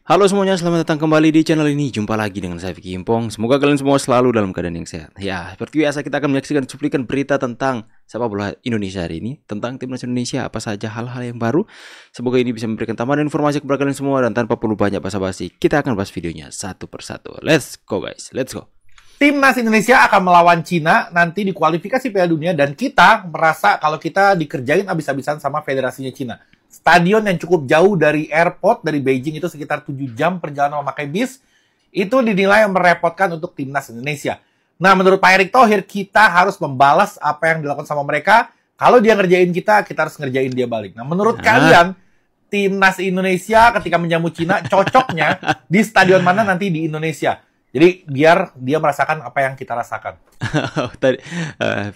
Halo semuanya, selamat datang kembali di channel ini. Jumpa lagi dengan saya Vicky Impong. Semoga kalian semua selalu dalam keadaan yang sehat. Ya, seperti biasa kita akan menyaksikan cuplikan berita tentang sepak bola Indonesia hari ini, tentang timnas Indonesia, apa saja hal-hal yang baru. Semoga ini bisa memberikan tambahan informasi kepada kalian semua, dan tanpa perlu banyak basa-basi, kita akan bahas videonya satu persatu. Let's go guys, let's go. Timnas Indonesia akan melawan Cina nanti di kualifikasi Piala Dunia, dan kita merasa kalau kita dikerjain abis-abisan sama federasinya Cina. Stadion yang cukup jauh dari airport, dari Beijing, itu sekitar 7 jam perjalanan memakai bis, itu dinilai merepotkan untuk Timnas Indonesia. Nah, menurut Pak Erick Thohir, kita harus membalas apa yang dilakukan sama mereka. Kalau dia ngerjain kita harus ngerjain dia balik. Nah, menurut kalian, Timnas Indonesia ketika menjamu Cina, cocoknya di stadion mana nanti di Indonesia? Jadi biar dia merasakan apa yang kita rasakan. Tadi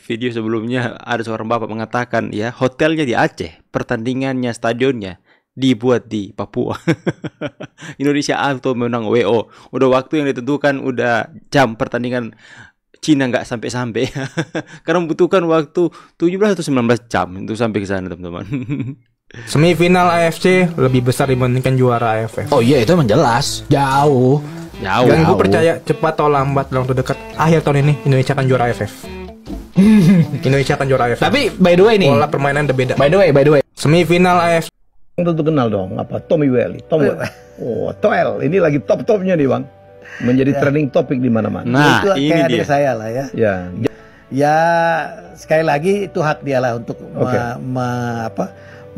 video sebelumnya ada seorang bapak mengatakan ya, hotelnya di Aceh, pertandingannya, stadionnya dibuat di Papua. Indonesia auto menang WO. Udah waktu yang ditentukan, udah jam pertandingan, Cina nggak sampai-sampai. Karena membutuhkan waktu 17 atau 19 jam untuk sampai ke sana, teman-teman. Semifinal AFC lebih besar dibandingkan juara AFF. Oh iya, itu emang jelas. Jauh. Dan gue percaya cepat atau lambat dalam waktu dekat akhir tahun ini Indonesia akan juara AFF. Indonesia akan juara AFF. Tapi by the way nih, pola permainan udah beda. By the way. Semifinal AFC. Tentu kenal dong, apa Tommy Welly. Oh, Toel, ini lagi top-topnya nih, Bang. Menjadi trending topik di mana-mana. Nah, itu ini kayak dia. adik saya lah ya. Ya sekali lagi itu hak dia lah untuk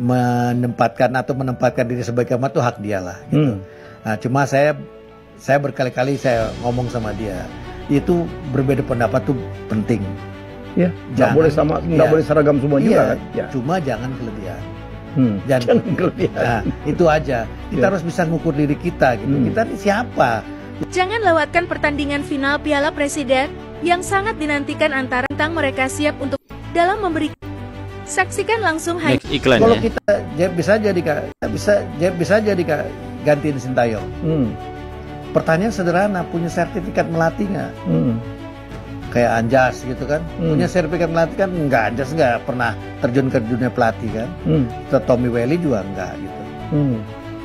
menempatkan diri sebagai kamar, itu hak dia lah. Gitu. Nah, cuma saya berkali-kali saya ngomong sama dia, itu berbeda pendapat tuh penting. Ya, nggak boleh sama, nggak boleh seragam semua juga kan. Ya. Cuma jangan kelebihan. Jangan kelebihan. Nah, itu aja. Kita harus bisa ngukur diri kita gitu. Kita ini siapa? Jangan lewatkan pertandingan final Piala Presiden yang sangat dinantikan antara mereka siap untuk dalam memberi. Saksikan langsung hanya Iklan kalau ya. kita bisa jadi gantiin Sintayong. Pertanyaan sederhana, punya sertifikat melatih nggak? Kayak Anjas gitu kan, punya sertifikat melatih kan? Nggak, Anjas nggak pernah terjun ke dunia pelatih kan. Tommy Welly juga nggak gitu.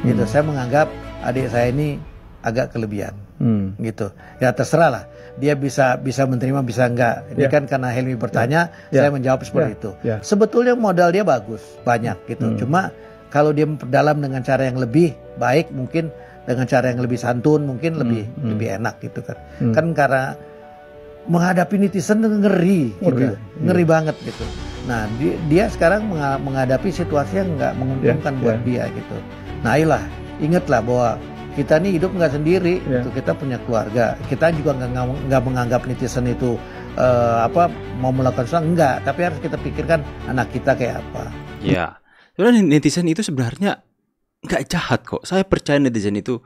Gitu, saya menganggap adik saya ini agak kelebihan. Gitu. Ya terserah lah, dia bisa menerima, bisa enggak. Ini kan karena Helmi bertanya, saya menjawab seperti itu. Sebetulnya modal dia bagus, banyak gitu. Cuma kalau dia memperdalam dengan cara yang lebih baik, mungkin dengan cara yang lebih santun, mungkin lebih enak gitu kan. Kan karena menghadapi netizen ngeri gitu. Ngeri banget gitu. Nah, dia sekarang menghadapi situasi yang nggak menguntungkan buat dia gitu. Nah, ayolah, ingatlah bahwa kita ini hidup nggak sendiri, gitu. Kita punya keluarga. Kita juga nggak menganggap netizen itu mau melakukan sesuatu, enggak. Tapi harus kita pikirkan anak kita kayak apa. Ya, sebenarnya netizen itu sebenarnya nggak jahat kok. Saya percaya netizen itu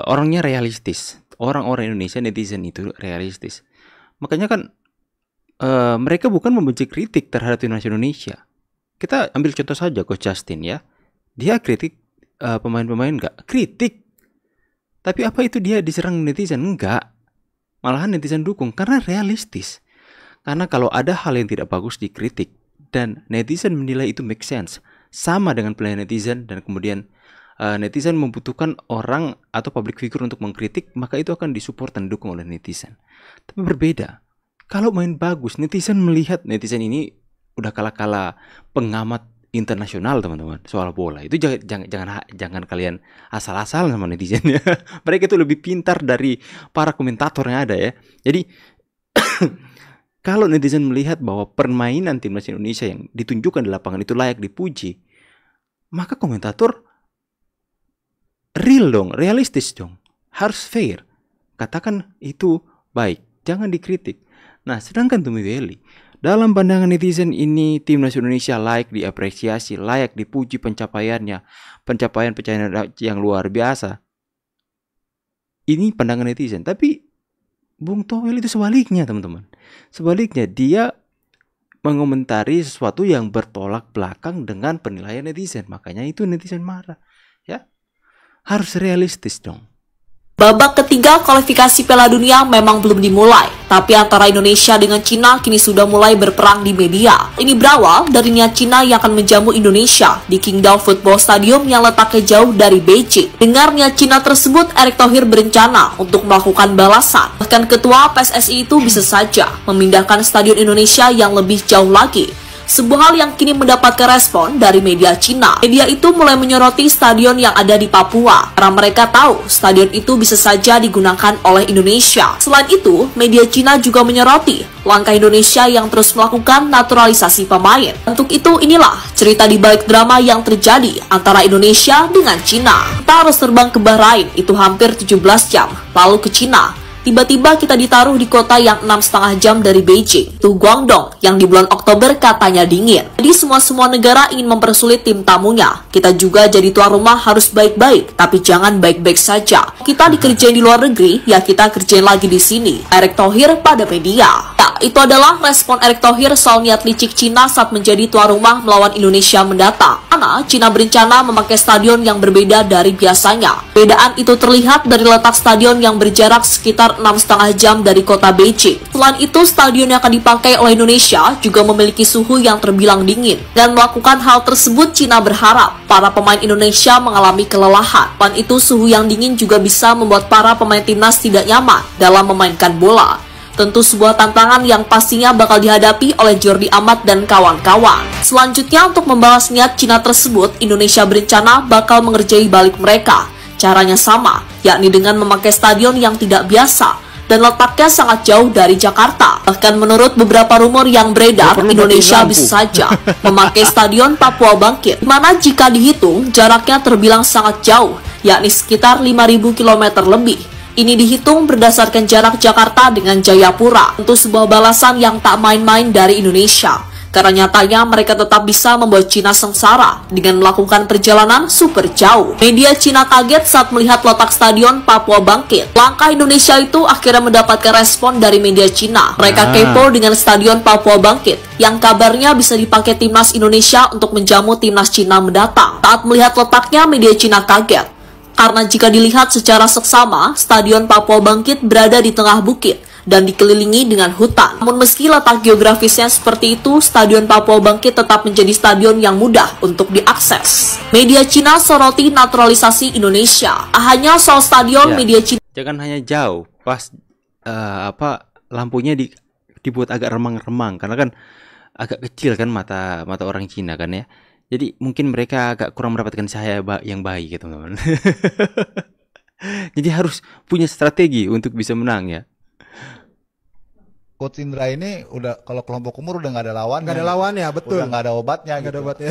orangnya realistis. Orang-orang Indonesia netizen itu realistis. Makanya kan mereka bukan membenci kritik terhadap timnas Indonesia. Kita ambil contoh saja Coach Justin ya. Dia kritik pemain-pemain, nggak kritik. Tapi apa itu dia diserang netizen? Enggak. Malahan netizen dukung karena realistis. Karena kalau ada hal yang tidak bagus dikritik dan netizen menilai itu make sense, sama dengan pilihan netizen, dan kemudian netizen membutuhkan orang atau public figure untuk mengkritik, maka itu akan disupport dan didukung oleh netizen. Tapi berbeda, kalau main bagus, netizen melihat netizen ini udah kala-kala pengamat internasional, teman-teman, soal bola. Itu jangan kalian asal-asal sama netizen ya. Mereka itu lebih pintar dari para komentator yang ada ya. Jadi kalau netizen melihat bahwa permainan timnas Indonesia yang ditunjukkan di lapangan itu layak dipuji, maka komentator real dong, realistis dong, harus fair. Katakan itu baik, jangan dikritik. Nah, sedangkan Tommy Welly, dalam pandangan netizen ini timnas Indonesia layak diapresiasi, layak dipuji pencapaian yang luar biasa. Ini pandangan netizen, tapi Bung Toel itu sebaliknya, teman-teman. Sebaliknya, dia mengomentari sesuatu yang bertolak belakang dengan penilaian netizen. Makanya itu netizen marah. Ya, harus realistis dong. Babak ketiga kualifikasi Piala Dunia memang belum dimulai. Tapi antara Indonesia dengan Cina kini sudah mulai berperang di media. Ini berawal dari niat Cina yang akan menjamu Indonesia di Qingdao Football Stadium yang letaknya jauh dari Beijing. Dengar niat Cina tersebut, Erick Thohir berencana untuk melakukan balasan. Bahkan ketua PSSI itu bisa saja memindahkan stadion Indonesia yang lebih jauh lagi. Sebuah hal yang kini mendapatkan respon dari media Cina. Media itu mulai menyoroti stadion yang ada di Papua, karena mereka tahu stadion itu bisa saja digunakan oleh Indonesia. Selain itu, media Cina juga menyoroti langkah Indonesia yang terus melakukan naturalisasi pemain. Untuk itu, inilah cerita di balik drama yang terjadi antara Indonesia dengan Cina. Kita harus terbang ke Bahrain, itu hampir 17 jam, lalu ke Cina. Tiba-tiba kita ditaruh di kota yang 6,5 jam dari Beijing, itu Guangdong, yang di bulan Oktober katanya dingin. Jadi semua negara ingin mempersulit tim tamunya. Kita juga jadi tuan rumah harus baik-baik, tapi jangan baik-baik saja. Kita dikerjain di luar negeri, ya kita kerjain lagi di sini. Erick Thohir pada media. Ya, itu adalah respon Erick Thohir soal niat licik Cina saat menjadi tuan rumah melawan Indonesia mendatang. Karena Cina berencana memakai stadion yang berbeda dari biasanya. Perbedaan itu terlihat dari letak stadion yang berjarak sekitar 6,5 jam dari kota Beijing. Selain itu, stadion yang akan dipakai oleh Indonesia juga memiliki suhu yang terbilang dingin. Dan melakukan hal tersebut, Cina berharap para pemain Indonesia mengalami kelelahan. Selain itu, suhu yang dingin juga bisa membuat para pemain timnas tidak nyaman dalam memainkan bola. Tentu sebuah tantangan yang pastinya bakal dihadapi oleh Jordi Amat dan kawan-kawan. Selanjutnya, untuk membalas niat Cina tersebut, Indonesia berencana bakal mengerjai balik mereka. Caranya sama, yakni dengan memakai stadion yang tidak biasa dan letaknya sangat jauh dari Jakarta. Bahkan menurut beberapa rumor yang beredar, Indonesia bisa saja memakai stadion Papua Bangkit, di mana jika dihitung jaraknya terbilang sangat jauh, yakni sekitar 5.000 km lebih. Ini dihitung berdasarkan jarak Jakarta dengan Jayapura. Untuk sebuah balasan yang tak main-main dari Indonesia. Karena nyatanya mereka tetap bisa membuat Cina sengsara dengan melakukan perjalanan super jauh. Media Cina kaget saat melihat letak stadion Papua Bangkit. Langkah Indonesia itu akhirnya mendapatkan respon dari media Cina. Mereka kepo dengan stadion Papua Bangkit yang kabarnya bisa dipakai timnas Indonesia untuk menjamu timnas Cina mendatang. Saat melihat letaknya, media Cina kaget. Karena jika dilihat secara seksama, stadion Papua Bangkit berada di tengah bukit dan dikelilingi dengan hutan. Namun meski letak geografisnya seperti itu, stadion Papua Bangkit tetap menjadi stadion yang mudah untuk diakses. Media Cina soroti naturalisasi Indonesia. Hanya soal stadion, media Cina jangan hanya jauh, pas lampunya dibuat agak remang-remang karena kan agak kecil kan mata orang Cina kan ya. Jadi mungkin mereka agak kurang mendapatkan cahaya yang baik gitu teman-teman. Jadi harus punya strategi untuk bisa menang ya. Coach Indra ini udah kalau kelompok umur udah nggak ada lawan. Nggak ada lawannya, betul. Udah nggak ada obatnya. Nggak ada obatnya.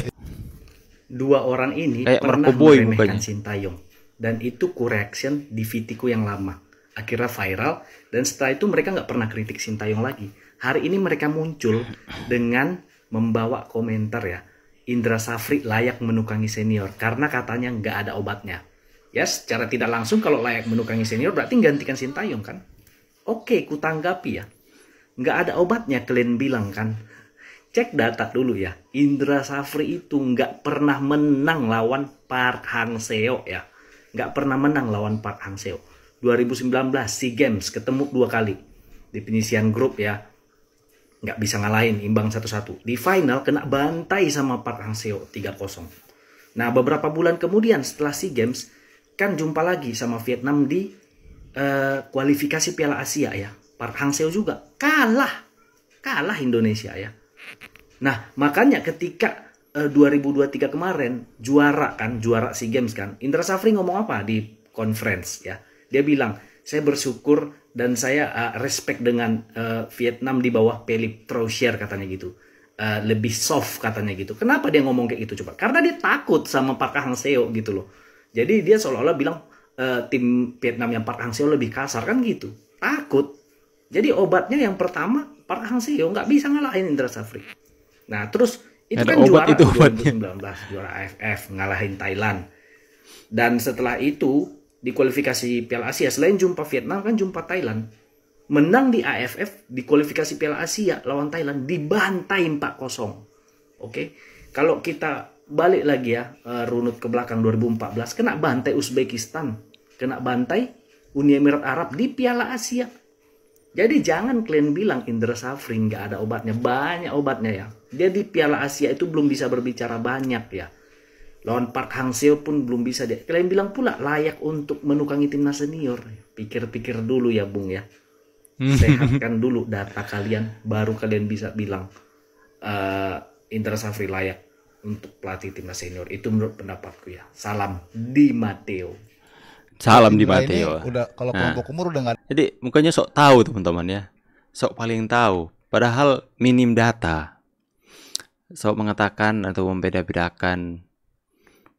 Dua orang ini kayak pernah Boy, meremehkan Sintayong. Dan itu correction di VT-ku yang lama. Akhirnya viral. Dan setelah itu mereka nggak pernah kritik Sintayong lagi. Hari ini mereka muncul dengan membawa komentar ya. Indra Safri layak menukangi senior karena katanya nggak ada obatnya. Ya, secara tidak langsung kalau layak menukangi senior berarti gantikan Sintayong kan? Oke, ku tanggapi ya. Nggak ada obatnya, kalian bilang kan? Cek data dulu ya. Indra Safri itu nggak pernah menang lawan Park Hang-seo ya. Nggak pernah menang lawan Park Hang-seo. 2019 SEA Games ketemu 2 kali di penyisian grup ya. Nggak bisa ngalahin, imbang 1-1. Di final kena bantai sama Park Hang-seo 3-0. Nah, beberapa bulan kemudian setelah SEA Games kan jumpa lagi sama Vietnam di kualifikasi Piala Asia ya. Park Hang-seo juga kalah Indonesia ya. Nah, makanya ketika 2023 kemarin juara SEA Games kan, Indra Safri ngomong apa di conference ya? Dia bilang, saya bersyukur dan saya respect dengan Vietnam di bawah Philippe Troussier katanya gitu. Lebih soft katanya gitu. Kenapa dia ngomong kayak gitu coba? Karena dia takut sama Park Hang-seo gitu loh. Jadi dia seolah-olah bilang tim Vietnam yang Park Hang-seo lebih kasar kan gitu. Takut. Jadi obatnya yang pertama Park Hang-seo nggak bisa ngalahin Indra Safri. Nah terus itu kan juara 2019 juara AFF ngalahin Thailand. Dan setelah itu di kualifikasi Piala Asia selain jumpa Vietnam kan jumpa Thailand. Menang di AFF di kualifikasi Piala Asia lawan Thailand dibantai 4-0. Oke. Kalau kita balik lagi ya runut ke belakang 2014 kena bantai Uzbekistan, kena bantai Uni Emirat Arab di Piala Asia. Jadi jangan kalian bilang Indra Safri nggak ada obatnya, banyak obatnya ya. Jadi Piala Asia itu belum bisa berbicara banyak ya. Lawan Park Hang-seo pun belum bisa dia. Kalian bilang pula layak untuk menukangi timnas senior. Pikir-pikir dulu ya Bung ya. Sehatkan dulu data kalian, baru kalian bisa bilang Indra Safri layak untuk pelatih timnas senior. Itu menurut pendapatku ya. Salam Di Matteo. Salam Di Indra Matteo. ini udah kalau kelompok umur udah nggak Jadi mukanya sok tahu teman-teman ya. Sok paling tahu. Padahal minim data. Sok mengatakan atau membeda-bedakan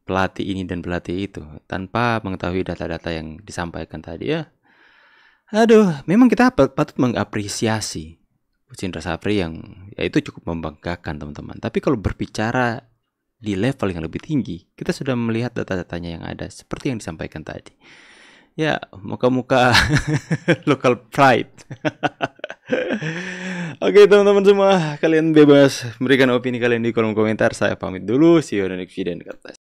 pelatih ini dan pelatih itu tanpa mengetahui data-data yang disampaikan tadi ya. Aduh, memang kita patut mengapresiasi Coach Indra Safri yang ya itu cukup membanggakan teman-teman. Tapi kalau berbicara di level yang lebih tinggi, kita sudah melihat data-datanya yang ada seperti yang disampaikan tadi. Ya, muka-muka local pride. Oke teman-teman semua, kalian bebas memberikan opini kalian di kolom komentar. Saya pamit dulu, see you on the next video.